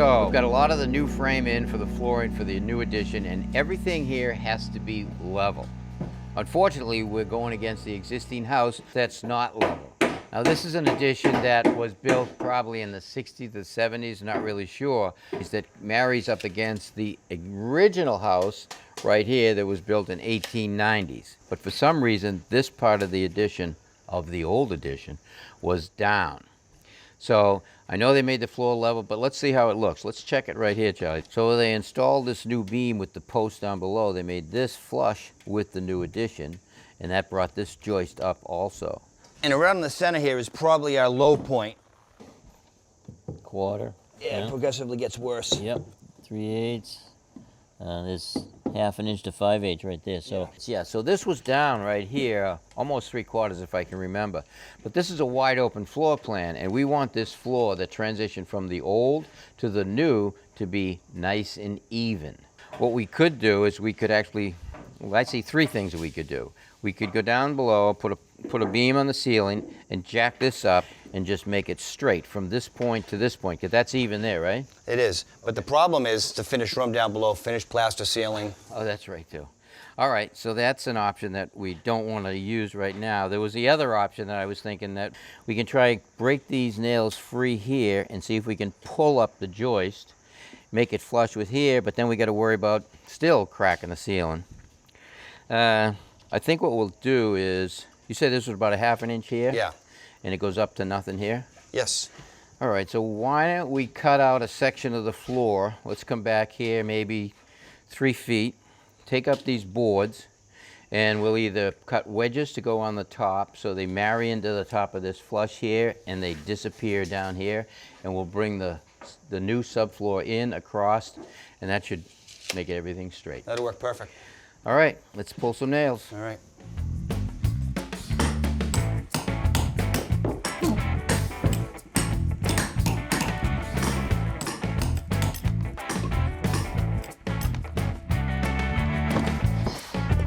So we've got a lot of the new frame in for the flooring for the new addition, and everything here has to be level. Unfortunately, we're going against the existing house that's not level. Now this is an addition that was built probably in the 60s to 70s, not really sure, that marries up against the original house right here that was built in 1890s. But for some reason, this part of the addition, of the old addition, was down. So I know they made the floor level, but let's see how it looks. Let's check it right here, Charlie. So they installed this new beam with the post down below. They made this flush with the new addition, and that brought this joist up also. And around in the center here is probably our low point. Quarter. Yeah, it progressively gets worse. Yep, 3/8. There's 1/2 inch to 5/8 right there. So yeah, so this was down right here, almost 3/4 if I can remember. But this is a wide open floor plan, and we want this floor, the transition from the old to the new, to be nice and even. What we could do is we could actually, well, I see 3 things that we could do. We could go down below, put a beam on the ceiling, and jack this up and just make it straight from this point to this point, because that's even there, right? It is, but the problem is to finish room down below, finish plaster ceiling. Oh, that's right too. All right, so that's an option that we don't want to use right now. There was the other option that I was thinking that we can try break these nails free here and see if we can pull up the joist, make it flush with here, but then we got to worry about still cracking the ceiling. I think what we'll do is, you said this was about 1/2 inch here? Yeah. And it goes up to nothing here? Yes. All right, so why don't we cut out a section of the floor? Let's come back here maybe 3 feet, take up these boards, and we'll either cut wedges to go on the top so they marry into the top of this flush here and they disappear down here, and we'll bring the new subfloor in across, and that should make everything straight. That'll work perfect. All right, let's pull some nails. All right.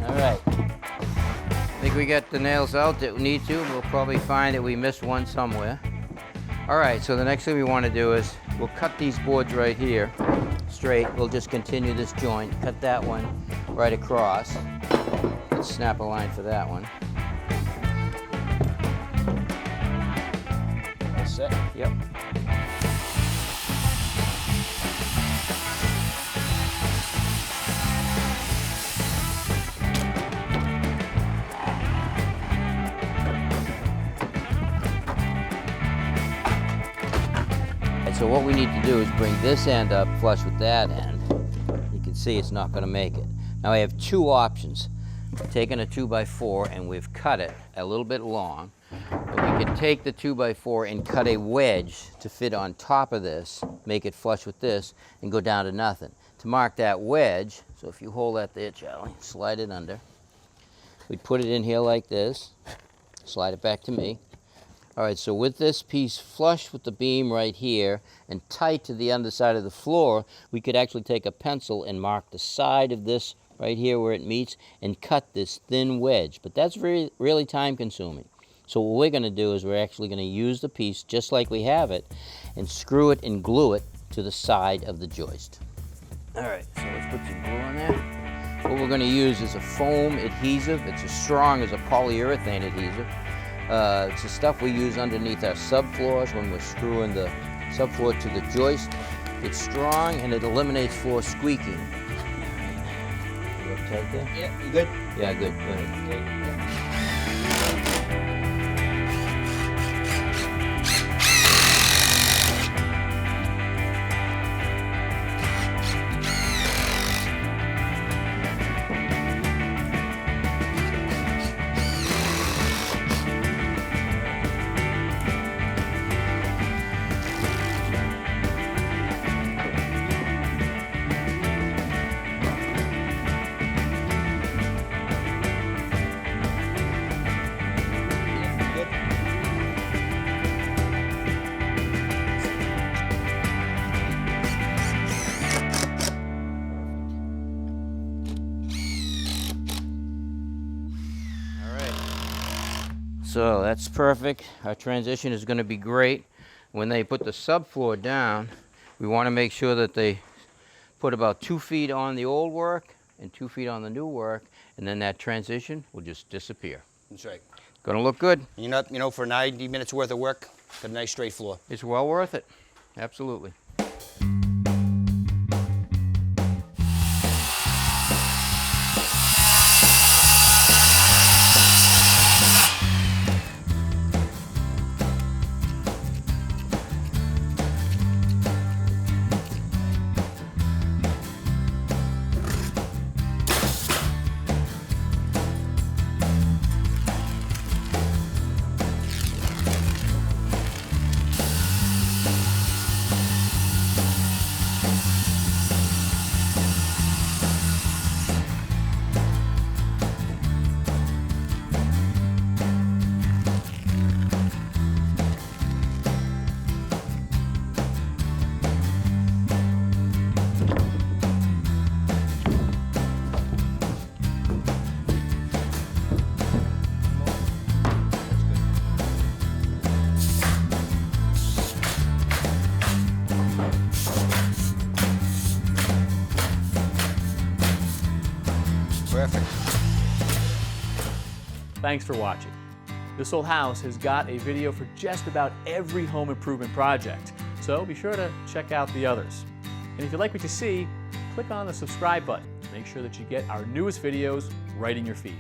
All right. I think we got the nails out that we need to. We'll probably find that we missed one somewhere. All right, so the next thing we want to do is we'll cut these boards right here straight. We'll just continue this joint, cut that one right across. Let's snap a line for that one. That's it? Yep. So what we need to do is bring this end up flush with that end. You can see it's not going to make it. Now I have 2 options. I've taken a 2x4 and we've cut it a little bit long. But we can take the 2x4 and cut a wedge to fit on top of this, make it flush with this, and go down to nothing. To mark that wedge, so if you hold that there, Charlie, slide it under. We put it in here like this, slide it back to me. All right, so with this piece flush with the beam right here and tight to the underside of the floor, we could actually take a pencil and mark the side of this right here where it meets and cut this thin wedge. But that's really time consuming. So what we're going to do is we're actually going to use the piece just like we have it and screw it and glue it to the side of the joist. All right, so let's put some glue on there. What we're going to use is a foam adhesive. It's as strong as a polyurethane adhesive. It's the stuff we use underneath our subfloors when we're screwing the subfloor to the joist. It's strong and it eliminates floor squeaking. You okay there? Yeah, you good? Yeah, good. Go ahead. So that's perfect. Our transition is going to be great. When they put the subfloor down, We want to make sure that they put about 2 feet on the old work and 2 feet on the new work, and then that transition will just disappear. That's right. Gonna look good. You know, for 90 minutes worth of work, got a nice straight floor. It's well worth it. Absolutely. Perfect. Thanks for watching. This Old House has got a video for just about every home improvement project, so be sure to check out the others. And if you like what you see, click on the subscribe button to make sure that you get our newest videos right in your feed.